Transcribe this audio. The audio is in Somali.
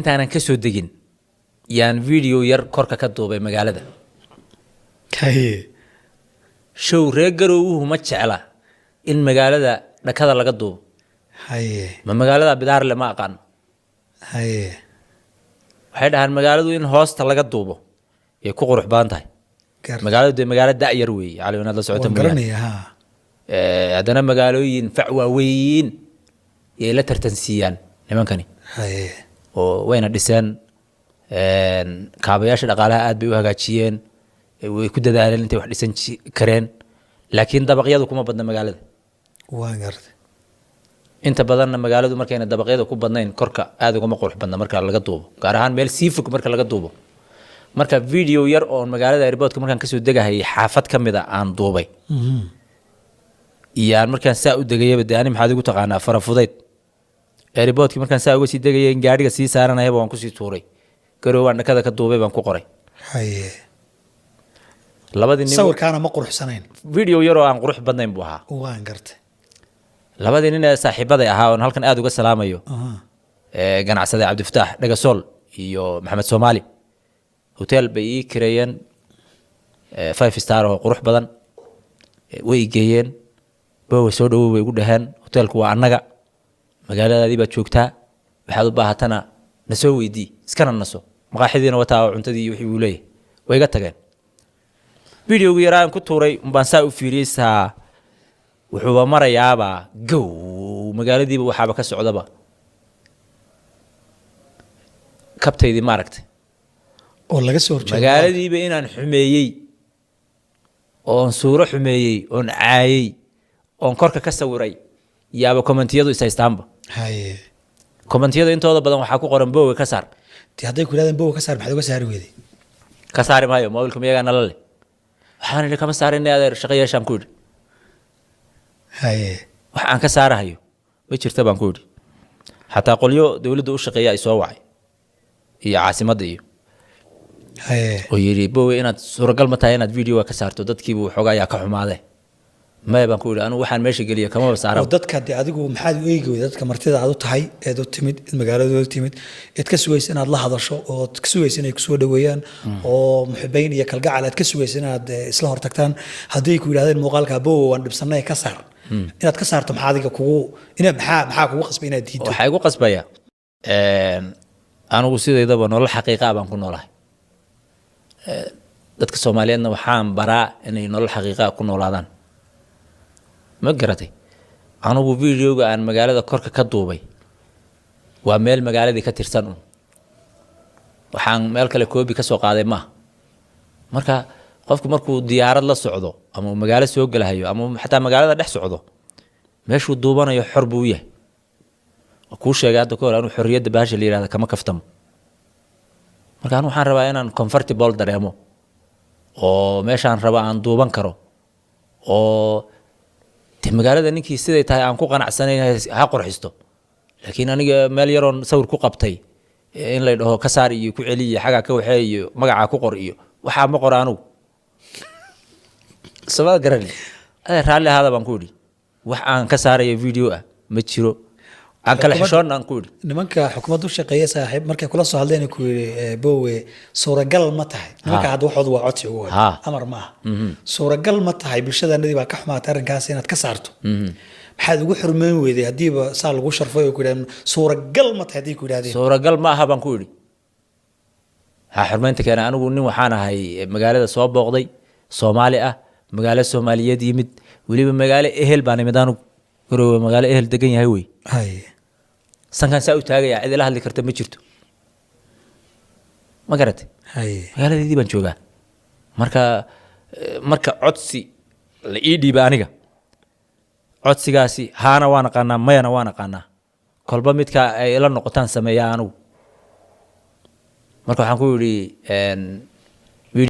intaanan ka soo degin yaan video yar korka ka duubay magaalada show reer garowuhu ma jecla in magaalada dhakada laga duubo ma magaalada bidaarle ma aqaan waxay dhahaan magaaladu in hoosta laga duubo ee ku qurux badan tahay magaaladu de magaalo da'yar weeye cali wanaad la socota haddana magaalooyin fac waaweyn yay la tartansiiyaan nimankani oo wayna dhiseen kaabayaasha dhaqaalaha aad bay u hagaajiyeen way ku dadaaleen intay wax dhisan kareen laakiin dabaqyadu kuma badna magaalada inta badanna magaaladu markayna dabaqyada ku badnayn korka aad uguma qurux badna marka laga duubo gaar ahaan meel sii fog marka laga duubo marka video yar oo magaalada airportka markaan kasoo degahay xaafad ka mid a aan duubay iyaan markaan saa u degayaba de ani maxaad igu taqaanaa farafudayd airportka markaan saa uga sii degayay in gaadhiga sii saaranayaba waan kusii tuuray garoowaan dhakada ka duubay baan ku qoray labadii nin sawirkaana ma quruxsanayn video yar oo aan qurux badnayn buu ahaa waan gartay labadii nin ee saaxiibaday ahaa oon halkan aad uga salaamayo ganacsade cabdifataax dhagasool iyo maxamed soomaali hotel bay ii kireeyeen 5 star oo qurux badan way geeyeen boowe soo dhawow way ugu dhaheen hotelku waa annaga magaaladaadii baad joogtaa waxaad u baahatana na soo weydii iskana naso maqaaxidiina wataa oo cuntadii wixii uu leeyahay way iga tageen videogu yaraan ku tuuray umbaan saa u fiiriyey saa wuxuuba marayaaba gow magaaladiiba waxaaba ka socdaba kabtaydii maaragtay oo laga soo horjeedo magaaladiiba inaan xumeeyey oon suuro xumeeyey oon caayey oon korka ka sawiray yaaba kommentiyadu is haystaanba kommentiyada intooda badan waxaa ku qoran boowe ka saar hadday ku yidhahdeen boowe ka saar maxaad uga saari weyday ka saari maayo mobilka miyagaa nala leh waxaan idhi kama saarinay adeer shaqo yeeshaan ku idhi wax aan ka saarahayo ma jirta baan ku idhi xataa qolyo dowladda u shaqeeya ay soo wacay iyo caasimadda iyo oo yidhi boowe inaad suuragal ma tahay inaad videoga ka saarto dadkiibu waxoogaa ayaa ka xumaade maya baan ku idhi anugu waxaan meesha geliya kamaba saara dadka de adigu maxaad u eegi weyda dadka martida aad u tahay eed u timid magaaladooda timid eed ka sugaysa inaad la hadasho ood ka sugaysa inay kusoo dhaweeyaan oo muxibayn iyo kalgacal aad ka sugaysa inaad isla hortagtaan haddii ku yidhahdeen muuqaalka boowe waan dhibsanay ka saar inaad ka saarto maxaa adiga kugu maxaa kugu qasbay inaad diiddo waxaa igu qasbaya anigu sidaydaba nolol xaqiiqa baan ku noolahay dadka Soomaaliyeedna waxaan baraa inay nolol xaqiiqa ku noolaadaan ma garatay anigu videoga aan magaalada korka ka duubay waa meel magaaladii ka tirsan waxaan meel kale koobi ka soo qaaday ma marka qofku markuu diyaarad la socdo ama magaalo soo galahayo ama xataa magaalada dhex socdo meeshuu duubanayo xor buu yahay ku sheegay hadda koor anu xorriyadda baasha la yiraahdo kama kaftamo marka anu waxaan rabaa inaan comfortable dareemo oo meeshaan raba aan duuban karo oo magaalada ninkii siday tahay aan ku qanacsanayn ha qurxisto laakiin aniga meel yaroon sawir ku qabtay in la dhaho ka saar iyo ku celiyo xaga ka waxay iyo magaca ku qor iyo waxa ma qor anu sabab garan ay raali hada baan ku yiri wax aan ka saarayo video ah ma jiro aan kala xishoon aan ku yiri nimanka xukuumaddu shaqeeya saaxiib markay kula soo hadleen ku yiri boowe suuragal ma tahay nimanka hadda waxoodu waa codsi ugu hor amar ma suuragal ma tahay bulshadaanadii baa ka xumaatay arrinkaas inaad ka saarto maxaad ugu xurmeyn weyday hadiiba saa lagu sharfay oo ku yiraahdeen suuragal ma tahay hadii ku yiraahdeen suuragal ma aha baan ku yiri ha xurmeynta kana anigu nin waxaan ahay magaalada soo booqday Soomaali ah magaalo Soomaaliyeed yimid waliba magaalo ehel baan imid anigu garoowe magaalo ehel degan yahay way sankan saa u taagaya cid la hadli karta ma jirto ma garatay magaaladii baan joogaa marka codsi la ii dhiiba aniga codsigaasi haana waan aqaanaa mayana waan aqaanaa kolba midka ay la noqotaan sameeyaa anigu marka waxaan ku yidhi